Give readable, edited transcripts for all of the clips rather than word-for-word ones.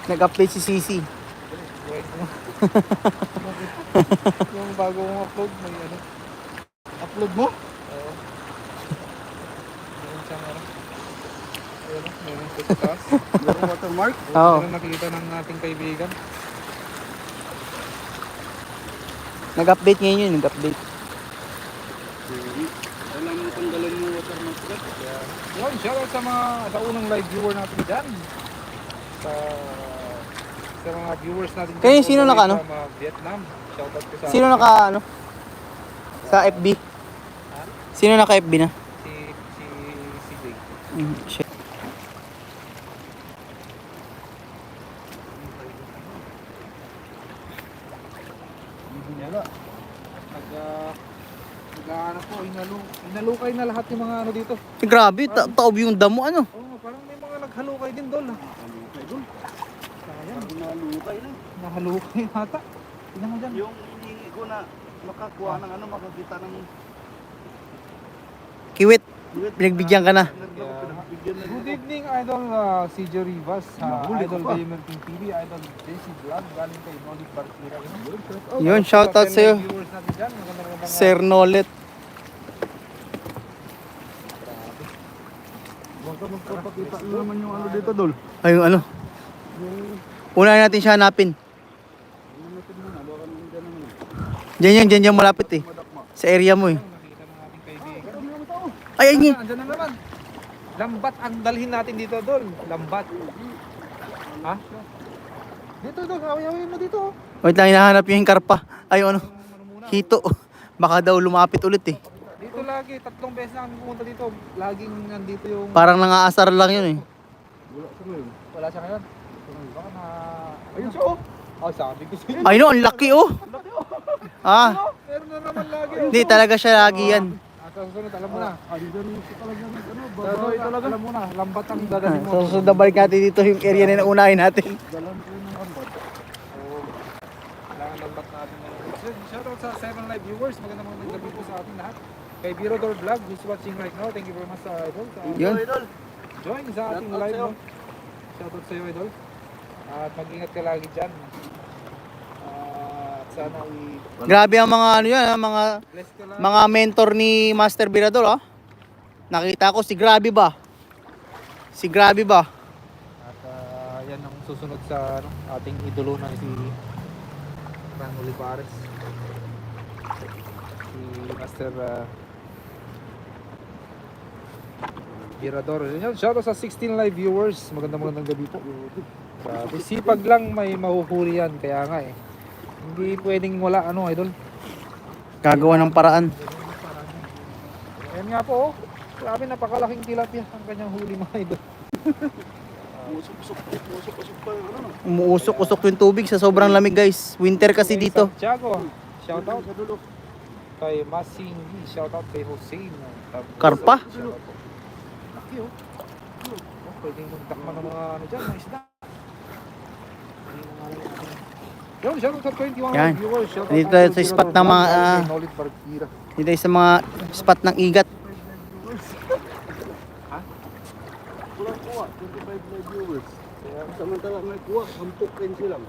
Nag-update si Sisi. Wait mo. Yung bago kong upload, may ano. Upload mo? Oo. Meron siyang ano. Ayun, meron sa taas. Meron watermark? Oo. Meron nakita ng ating kaibigan. Nag-update ngayon yun, nag-update. Alam mo tanggalan mo watermark ka? Yun, shoutout sa unang live viewer natin dyan. Sa mga viewers natin dyan. Kaya sino all the way naka, ano? From Vietnam. Shoutout ko sa Sino naka, ano? Sa FB? Sino naka FB na? si Jake. Shit. Wala. Nag-ano po, inalukay na lahat yung mga ano dito. Grabe, taob yung damo, ano? Oo, parang may mga naghalukay din doon. Halukay dun. Sayang, Parang nalukay na. nahalukay ata. Tingnan mo dyan. Yung hinihingi ko na makakuha ng ano, makakita ng... Kiwit, pinagbigyan ka na. Pinagbigyan na Good dito. evening, Idol CJ Rivas, Nahuli Idol ko pa. Gamer King TV, Idol JC Vlog, galing kay Nolly Bartira. Yun, shoutout sa'yo. Viewers natin dyan, magandang Sir Nolet. Baka magpapakita na naman yung ano dito, Dol. Ay, yung ano? Unahin natin siya hanapin. Ano natin muna, baka nandiyan naman. Diyan malapit eh. Sa area mo eh. nakita ng ating kaibigan. Ay, ay, ay. Andyan na naman. Lambat ang dalhin natin dito, Dol. Lambat. Ha? Dito, Dol. Away-away mo dito. Wait lang, hinahanap yung karpa. Ay, ano? Ano muna? Hito. Baka daw lumapit ulit eh. Dito lagi, 3 beses na kami pumunta dito. Laging nandito yung... Parang nangaasar lang yun eh. Wala sa ngayon. Wala siya ngayon. Baka na... Ayun siya, oh. Oh, sabi ko sa'yo. Ay no, ang laki oh. Ah, Meron na naman lagi. hindi talaga siya lagi yan. Sa susunod, alam mo na. Andyan mo sa talaga ng ano, Sa susunod, talaga. alam mo na. Lambat ang dadalhin mo. So, susunod na balik natin dito yung area na naunahin natin. Dalan ko ng ambat. Oo. Kailangan lambat natin ngayon. Shoutout sa 7 live viewers. Magandang gabi po sa ating lahat. Kay Birodor Vlog, who's watching right now. Thank you very much sa Idol. Yun. Idol. Join sa ating Shoutout live. sa'yo. No? Shoutout sa iyo, Idol. At mag-ingat ka lagi dyan. At sana Grabe ang mga ano yan, mga bless ka lang. mga mentor ni Master Birador ah. Nakita ko si Grabe ba? Si Grabe ba? At yan ang susunod sa ano, ating idolo na si Fran Olivares. Si Master Birador. Yan, shoutout sa 16 live viewers. Magandang gabi po. Grabe, sipag lang may mahuhuli yan. Kaya nga eh. Hindi pwedeng wala ano, idol. Gagawa ng paraan. Ayan nga po, oh. Grabe, napakalaking tilapia ang kanyang huli mga idol. Usok-usok pa yung ano. Umuusok-usok yung tubig sa sobrang lamig guys. Winter kasi Kay dito. Santiago, shoutout. Sa dulo. Kay Masing Lee, shoutout kay Hussein. Karpa? Shoutout po. Laki oh. Oh, pwedeng magtakman ng mga ano dyan, mga isda. Yun, shoutout sa 21 Yan. viewers. Shoutout Dito Uncle sa spot Birador ng mga, Vlog, kay Nolid Bartira. Dito sa mga spot ng igat. Kulang kuha, 25 live viewers. Kaya samantala may kuha, 10 lang.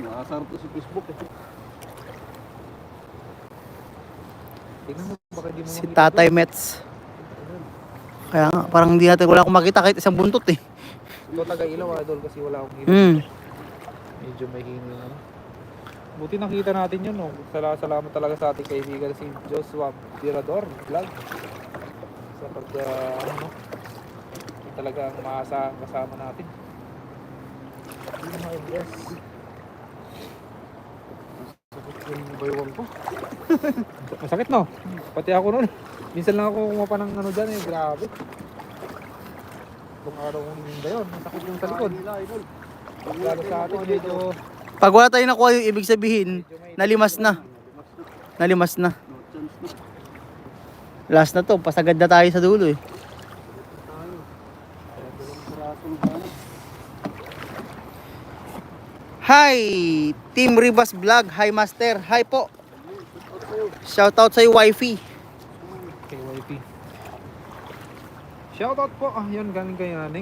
Nakasar to sa Facebook eh. Tingnan mo, baka di mo Si makita Tatay doon. Mets. Kaya nga, parang hindi natin, wala akong makita kahit isang buntot eh. Ito taga Ilaw, idol, kasi wala akong ilaw. Hmm. Medyo may hingin ano. Buti nakita natin yun, no? Salamat talaga sa ating kaibigan si Joshua Birador Vlog. Sa pag, ano, no? Yun talaga ang maasahang kasama natin. Yun mga yes. Sakit yung baywang ko. Masakit, no? Pati ako nun. Minsan lang ako kumapa ng ano dyan, eh. Grabe. Kung araw kong hininda yun, masakit yung sa likod. Idol. Lalo sa atin, medyo... Pag wala tayo nakuha yung ibig sabihin, nalimas na. Nalimas na. No chance na. Last na to, pasagad na tayo sa dulo eh. Tayo. Dalawang pirasong dami. Hi! Team Rivas Vlog. Hi Master. Hi po. Shoutout sa wifey. Kay YP. Shoutout po. Yun, galing kay Naning.